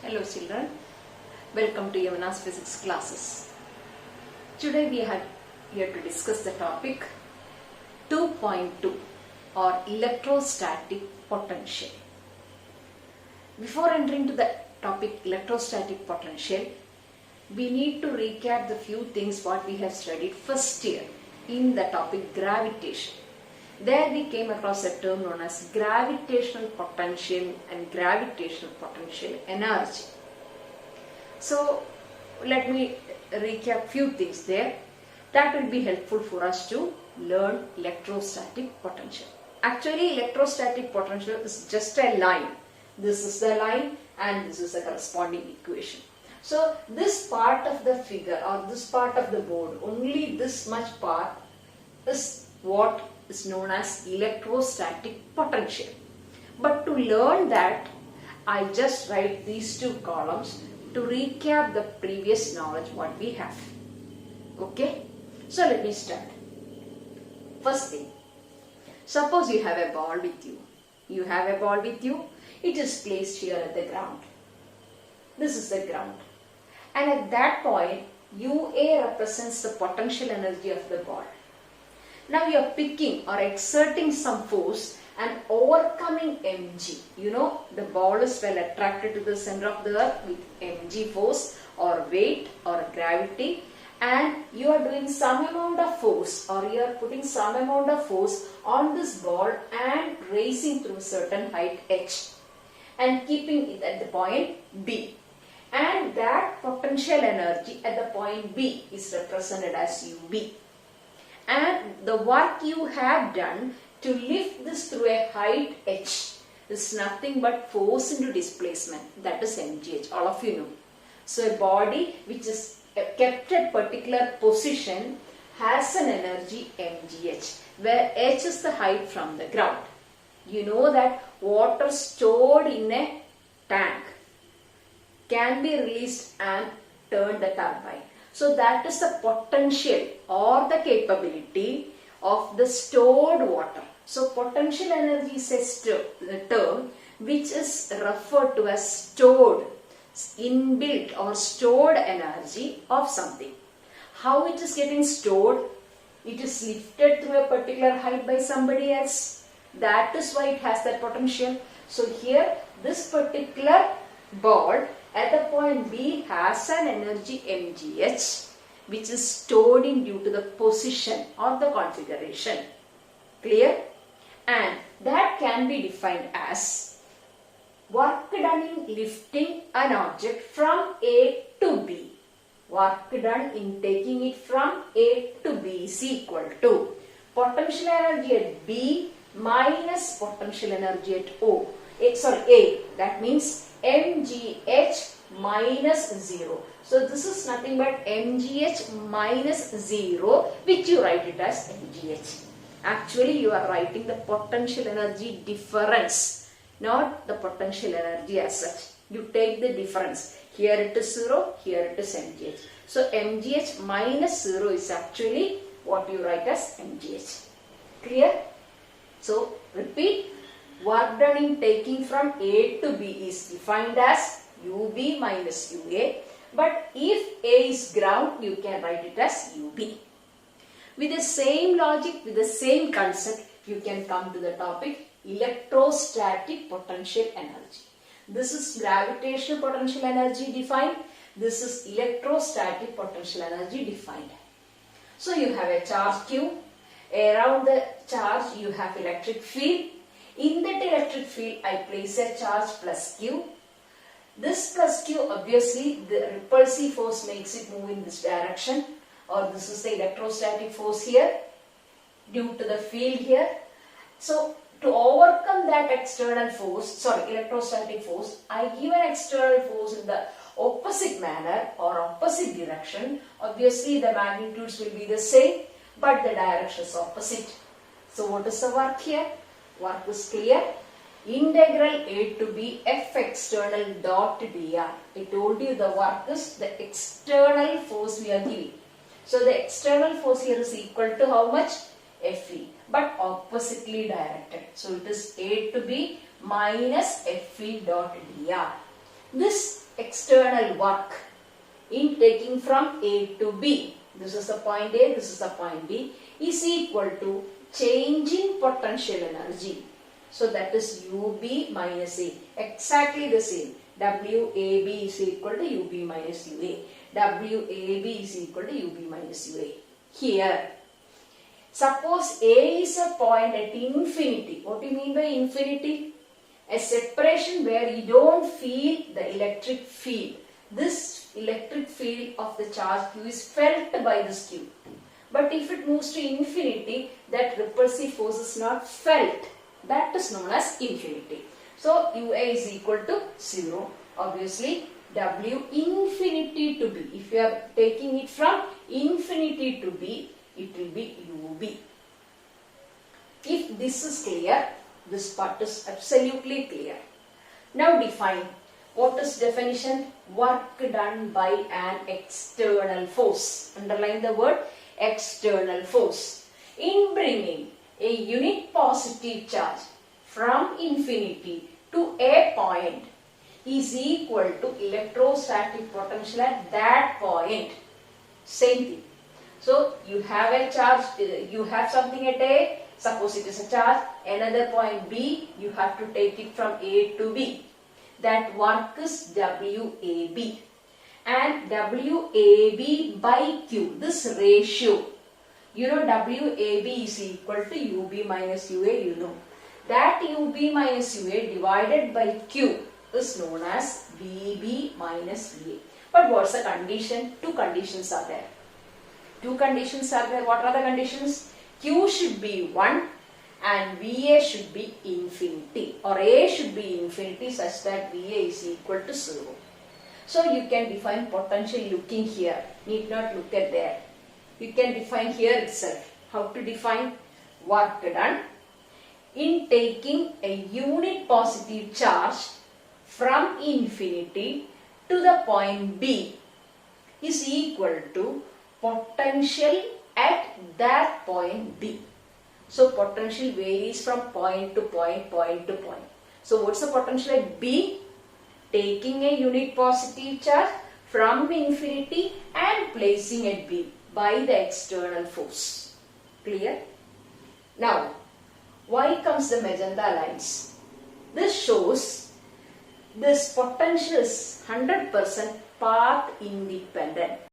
Hello children, welcome to Yamana's physics classes. Today we are here to discuss the topic 2.2 or electrostatic potential. Before entering to the topic electrostatic potential, we need to recap the few things what we have studied first year in the topic gravitation. There we came across a term known as gravitational potential and gravitational potential energy. So let me recap few things there. That will be helpful for us to learn electrostatic potential. Actually, electrostatic potential is just a line. This is the line and this is the corresponding equation. So this part of the figure or this part of the board, only this much part is what is known as electrostatic potential. But to learn that, I just write these two columns to recap the previous knowledge what we have. Okay? So let me start. First thing, suppose you have a ball with you. You have a ball with you. It is placed here at the ground. This is the ground. And at that point, UA represents the potential energy of the ball. Now you are picking or exerting some force and overcoming mg. You know the ball is well attracted to the center of the earth with mg force or weight or gravity, and you are doing some amount of force or you are putting some amount of force on this ball and raising through a certain height h and keeping it at the point B. And that potential energy at the point B is represented as UB. And the work you have done to lift this through a height h is nothing but force into displacement, that is mgh, all of you know. So a body which is kept at particular position has an energy mgh, where h is the height from the ground. You know that water stored in a tank can be released and turn the turbine. So that is the potential or the capability of the stored water. So potential energy is a term which is referred to as stored, inbuilt or stored energy of something. How it is getting stored? It is lifted through a particular height by somebody else. That is why it has that potential. So here this particular ball at the point B has an energy mgh which is stored in due to the position or the configuration. Clear? And that can be defined as work done in lifting an object from A to B. Work done in taking it from A to B is equal to potential energy at B minus potential energy at A. That means mgh minus 0. So this is nothing but mgh minus 0, which you write it as mgh. Actually you are writing the potential energy difference, not the potential energy as such. You take the difference. Here it is 0, here it is mgh. So mgh minus 0 is actually what you write as mgh. Clear? So repeat. Work done in taking from A to B is defined as UB minus UA. But if A is ground, you can write it as UB. With the same logic, with the same concept, you can come to the topic electrostatic potential energy. This is gravitational potential energy defined. This is electrostatic potential energy defined. So you have a charge Q. Around the charge you have electric field. In that electric field, I place a charge plus Q. This plus Q, obviously, the repulsive force makes it move in this direction, or this is the electrostatic force here, due to the field here. So, to overcome that external force, electrostatic force, I give an external force in the opposite manner or opposite direction. Obviously, the magnitudes will be the same, but the direction is opposite. So, what is the work here? Work is clear. Integral A to B F external dot dr. I told you the work is the external force we are giving. So the external force here is equal to how much? Fe, but oppositely directed. So it is A to B minus Fe dot dr. This external work in taking from A to B, this is the point A, this is the point B, is equal to change in potential energy. So that is UB minus A, exactly the same. WAB is equal to UB minus UA. WAB is equal to UB minus UA. Here, suppose A is a point at infinity. What do you mean by infinity? A separation where you don't feel the electric field. This electric field of the charge Q is felt by this Q. But if it moves to infinity, that repulsive force is not felt. That is known as infinity. So UA is equal to 0. Obviously, W infinity to B. If you are taking it from infinity to B, it will be UB. If this is clear, this part is absolutely clear. Now define. What is definition? Work done by an external force. Underline the word external force. In bringing a unit positive charge from infinity to a point is equal to electrostatic potential at that point. Same thing. So you have a charge, you have something at A, suppose it is a charge, another point B, you have to take it from A to B. That work is WAB. And WAB by Q, this ratio, you know WAB is equal to UB minus UA, you know. That UB minus UA divided by Q is known as VB minus VA. But what's the condition? Two conditions are there. Two conditions are there. What are the conditions? Q should be 1 and VA should be infinity, or A should be infinity such that VA is equal to 0. So you can define potential looking here. Need not look at there. You can define here itself. How to define? Work done in taking a unit positive charge from infinity to the point B is equal to potential at that point B. So potential varies from point to point, point to point. So what's the potential at B? Taking a unit positive charge from infinity and placing at B by the external force. Clear? Now, why comes the magenta lines? This shows this potential is 100% path independent.